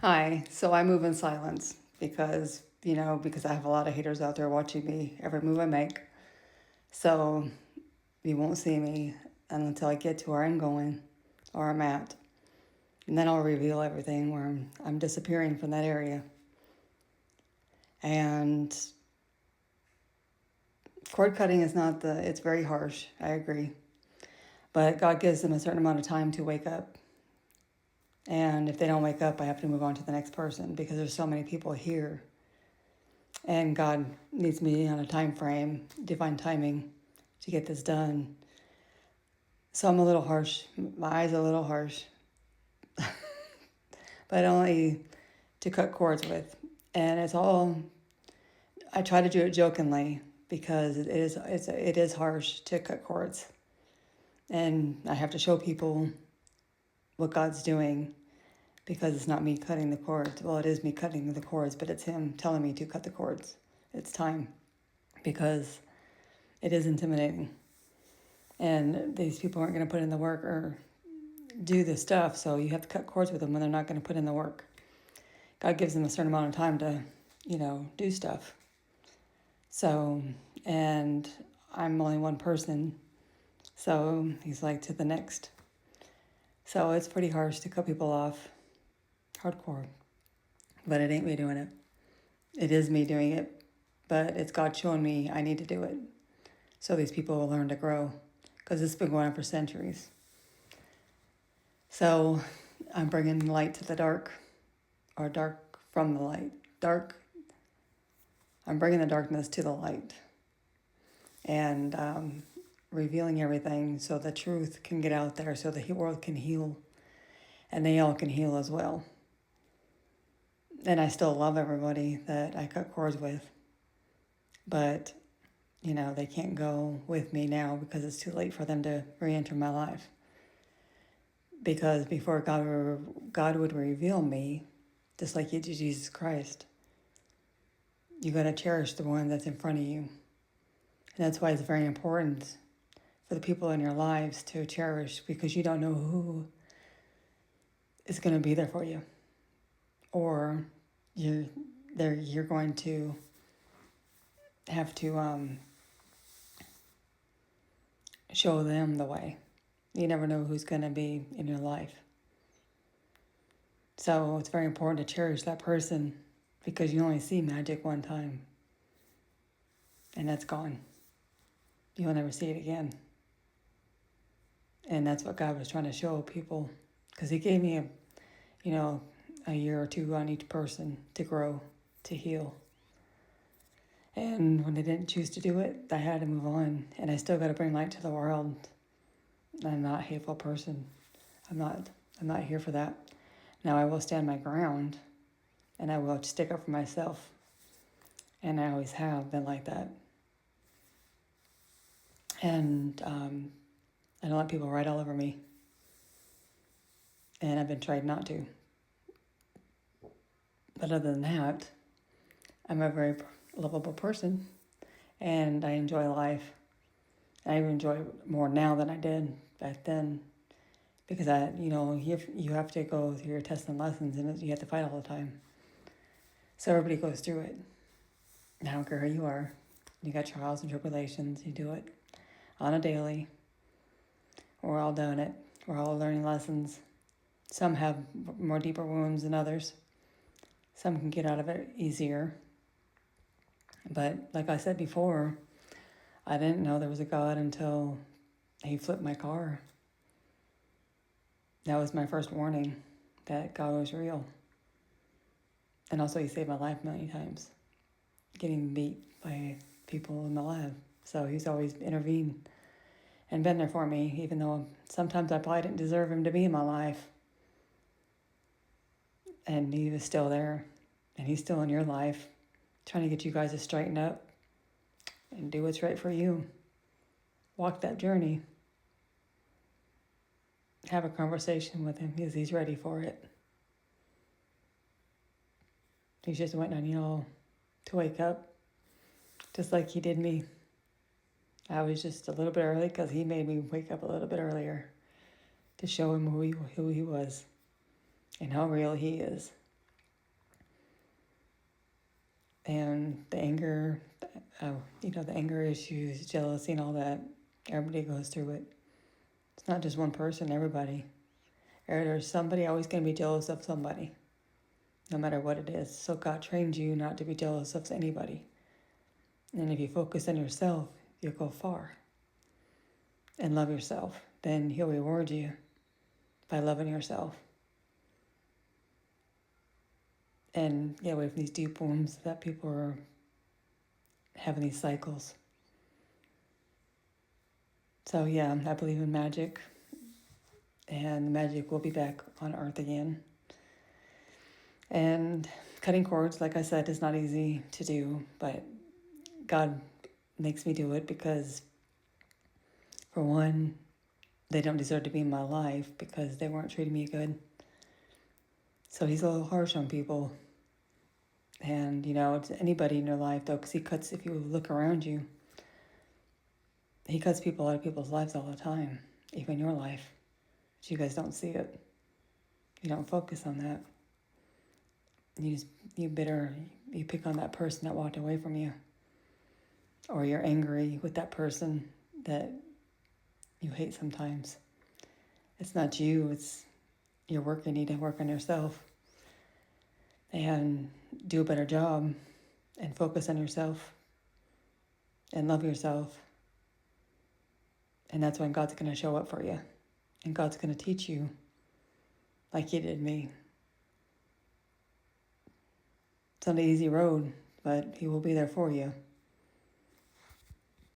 Hi. So I move in silence because I have a lot of haters out there watching me every move I make. So you won't see me until I get to where I'm going or I'm at. And then I'll reveal everything where I'm disappearing from that area. And cord cutting is not it's very harsh. I agree. But God gives them a certain amount of time to wake up. And if they don't wake up, I have to move on to the next person because there's so many people here. And God needs me on a time frame, divine timing, to get this done. So I'm a little harsh. My eyes are a little harsh, but only to cut cords with. And it's all, I try to do it jokingly because it is harsh to cut cords. And I have to show people what God's doing because it's not me cutting the cords. Well, it is me cutting the cords, but it's Him telling me to cut the cords. It's time because it is intimidating. And these people aren't going to put in the work or do the stuff, so you have to cut cords with them when they're not going to put in the work. God gives them a certain amount of time to, do stuff. So, and I'm only one person, so He's like to the next. So it's pretty harsh to cut people off, hardcore. But it ain't me doing it. It is me doing it, but it's God showing me I need to do it. So these people will learn to grow, because it's been going on for centuries. So I'm bringing light to the dark, or dark from the light. I'm bringing the darkness to the light and revealing everything so the truth can get out there so the world can heal and they all can heal as well. And I still love everybody that I cut cords with, but they can't go with me now because it's too late for them to re-enter my life. Because before God would reveal me, just like He did Jesus Christ, you got to cherish the one that's in front of you. And that's why it's very important for the people in your lives to cherish, because you don't know who is going to be there for you. Or you're going to have to show them the way. You never know who's going to be in your life. So it's very important to cherish that person because you only see magic one time. And that's gone. You'll never see it again. And that's what God was trying to show people, because He gave me a year or two on each person to grow, to heal. And when they didn't choose to do it, I had to move on. And I still got to bring light to the world. I'm not a hateful person. I'm not here for that. Now I will stand my ground, and I will stick up for myself. And I always have been like that. And I don't let people write all over me. And I've been trying not to. But other than that, I'm a very lovable person, and I enjoy life. I even enjoy it more now than I did back then, because you have to go through your tests and lessons, and you have to fight all the time. So everybody goes through it. I don't care who you are. You got trials and tribulations. You do it on a daily. We're all doing it. We're all learning lessons. Some have more deeper wounds than others. Some can get out of it easier. But like I said before, I didn't know there was a God until He flipped my car. That was my first warning that God was real. And also He saved my life many times, getting beat by people in the lab. So He's always intervened and been there for me, even though sometimes I probably didn't deserve Him to be in my life. And He was still there. And He's still in your life, trying to get you guys to straighten up and do what's right for you. Walk that journey. Have a conversation with Him because He's ready for it. He's just waiting on you all to wake up, just like He did me. I was just a little bit early because He made me wake up a little bit earlier to show Him who he was and how real He is. And the anger, the anger issues, jealousy, and all that, everybody goes through it. It's not just one person, everybody. There's somebody always going to be jealous of somebody, no matter what it is. So God trained you not to be jealous of anybody. And if you focus on yourself, you'll go far. And love yourself, then He'll reward you by loving yourself. And get away from these deep wounds that people are having these cycles. So yeah, I believe in magic. And magic will be back on Earth again. And cutting cords, like I said, is not easy to do, but God makes me do it because, for one, they don't deserve to be in my life because they weren't treating me good. So He's a little harsh on people. And, it's anybody in your life, though, because He cuts, if you look around you, He cuts people out of people's lives all the time, even your life. But you guys don't see it. You don't focus on that. You pick on that person that walked away from you. Or you're angry with that person that you hate sometimes. It's not you, it's your work. You need to work on yourself and do a better job and focus on yourself and love yourself. And that's when God's going to show up for you. And God's going to teach you like He did me. It's not an easy road, but He will be there for you.